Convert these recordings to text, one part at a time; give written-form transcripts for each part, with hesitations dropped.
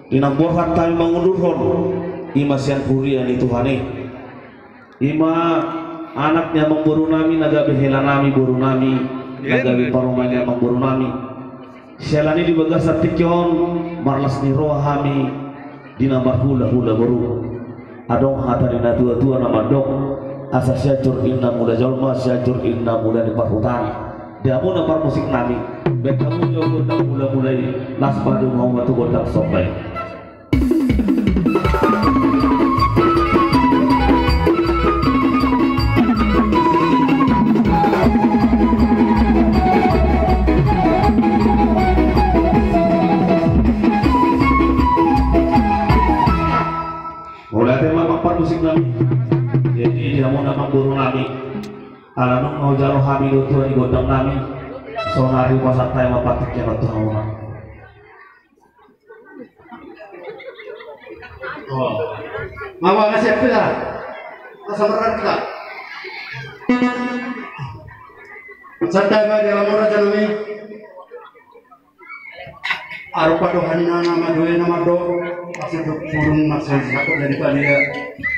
Dina buahan kami mengundurkan ima sian kurian itu Tuhane ima anaknya memburu nami naga behela nami buru nami naga parumanya memburu nami sialani di bagas artikyon marlas ni roha kami dina barhula-hula baru adong hata dina tua-tua nama dong asa syajur inna muda jalma syajur inna muda di parhutan diamu napar musik nami bekamu nyogo tak mula-mulai laspadu mau batu gondang sopai. Mulai tema mampar musik nami jadi dia mau nama buru nami alanung mau jaro kami lutu di gondang nami sonari pasar tema patik yang batu hawa Mama kasih apa lah? Kesabaran kita. Sadar ba dia mura janami. Arupa dohanina nama doe nama do. Asal do burung masih satu dari dia.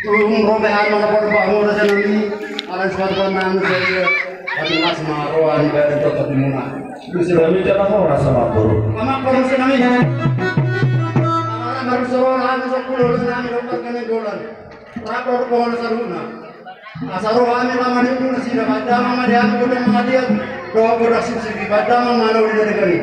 Burung robehan mana pada mura janami. Alan sekali panang saya. Tapi mas maroan dari kota Timuna. bisa kami jangan mau rasa burung Mama korang senami. Harus seorang sepuluh nami dokter kena dolan. Rapor pohon saruna. Asaro kami lama di pun sih dapat mama dia aku udah mengadian doa beraksi segi pada mana udah negeri.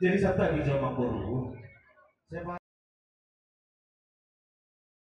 jadi saya tadi jawab burung